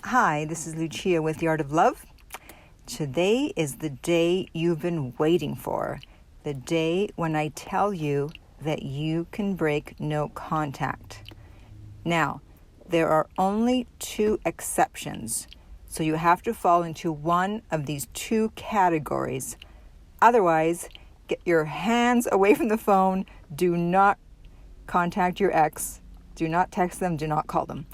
Hi, this is Lucia with The Art of Love. Today is the day you've been waiting for. The day when I tell you that you can break no contact. Now, there are only two exceptions, so you have to fall into one of these two categories. Otherwise, get your hands away from the phone. Do not contact your ex. Do not text them. Do not call them.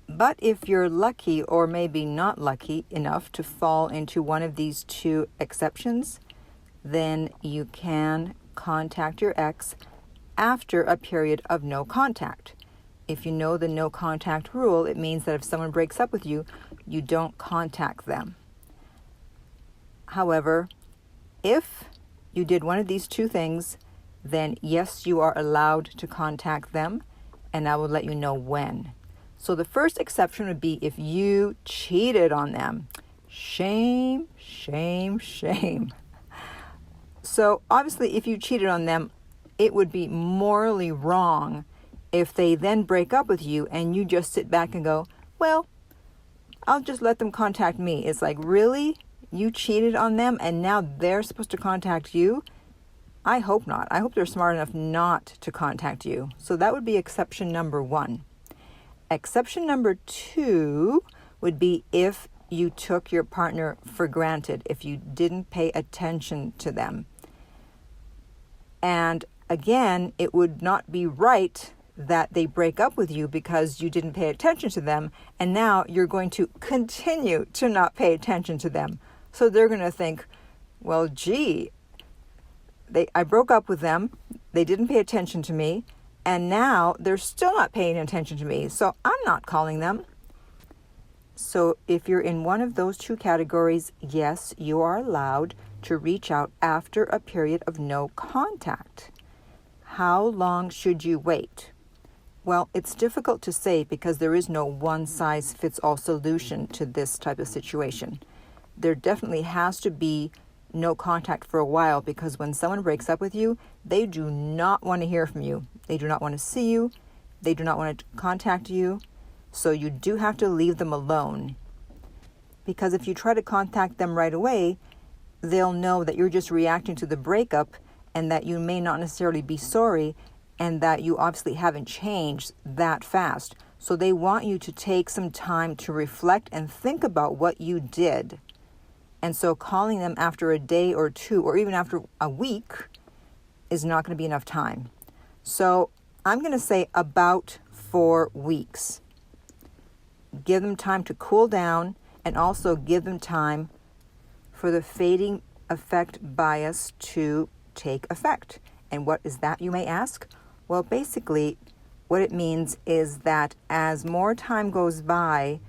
But if you're lucky or maybe not lucky enough to fall into one of these two exceptions, then you can contact your ex after a period of no contact. If you know the no contact rule, it means that if someone breaks up with you, you don't contact them. However, if you did one of these two things, then yes, you are allowed to contact them, and I will let you know when. So the first exception would be if you cheated on them. Shame, shame, shame. So obviously, if you cheated on them, it would be morally wrong if they then break up with you and you just sit back and go, well, I'll just let them contact me. It's like, really? You cheated on them and now they're supposed to contact you? I hope not. I hope they're smart enough not to contact you. So that would be exception number one. Exception number two would be if you took your partner for granted, if you didn't pay attention to them. And again, it would not be right that they break up with you because you didn't pay attention to them, and now you're going to continue to not pay attention to them. So they're going to think, well, gee, I broke up with them, they didn't pay attention to me, and now they're still not paying attention to me, so I'm not calling them. So if you're in one of those two categories, yes, you are allowed to reach out after a period of no contact. How long should you wait? Well, it's difficult to say because there is no one-size-fits-all solution to this type of situation. There definitely has to be no contact for a while because when someone breaks up with you, they do not want to hear from you. They do not want to see you. They do not want to contact you. So you do have to leave them alone. Because if you try to contact them right away, they'll know that you're just reacting to the breakup and that you may not necessarily be sorry and that you obviously haven't changed that fast. So they want you to take some time to reflect and think about what you did. And so calling them after a day or two or even after a week is not going to be enough time. So I'm going to say about 4 weeks. Give them time to cool down and also give them time for the fading effect bias to take effect. And what is that, you may ask? Well, basically, what it means is that as more time goes by,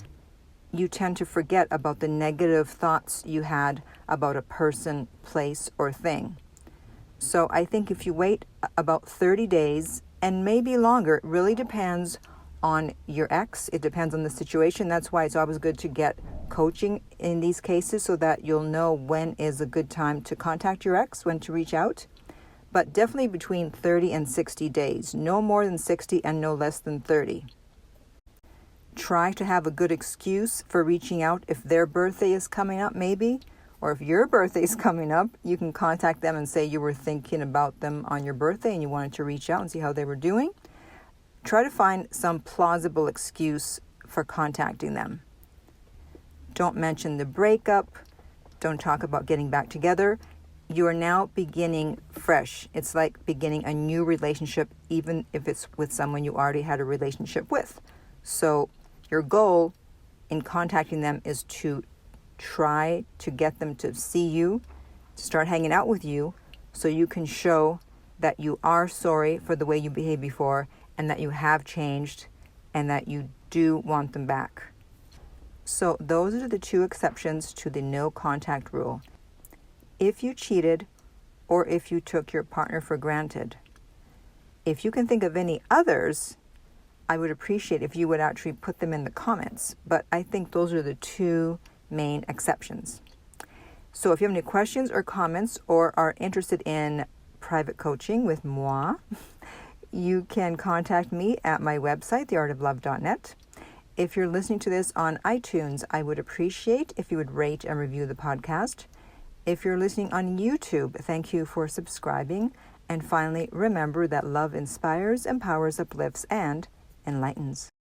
you tend to forget about the negative thoughts you had about a person, place, or thing. So I think if you wait about 30 days, and maybe longer, it really depends on your ex. It depends on the situation. That's why it's always good to get coaching in these cases so that you'll know when is a good time to contact your ex, when to reach out. But definitely between 30 and 60 days. No more than 60 and no less than 30. Try to have a good excuse for reaching out if their birthday is coming up, maybe. Or if your birthday is coming up, you can contact them and say you were thinking about them on your birthday and you wanted to reach out and see how they were doing. Try to find some plausible excuse for contacting them. Don't mention the breakup. Don't talk about getting back together. You are now beginning fresh. It's like beginning a new relationship, even if it's with someone you already had a relationship with. So your goal in contacting them is to try to get them to see you, to start hanging out with you, so you can show that you are sorry for the way you behaved before and that you have changed and that you do want them back. So those are the two exceptions to the no contact rule. If you cheated or if you took your partner for granted. If you can think of any others, I would appreciate if you would actually put them in the comments. But I think those are the two main exceptions. So if you have any questions or comments or are interested in private coaching with moi, you can contact me at my website, theartoflove.net. If you're listening to this on iTunes, I would appreciate if you would rate and review the podcast. If you're listening on YouTube, thank you for subscribing. And finally, remember that love inspires, empowers, uplifts, and enlightens.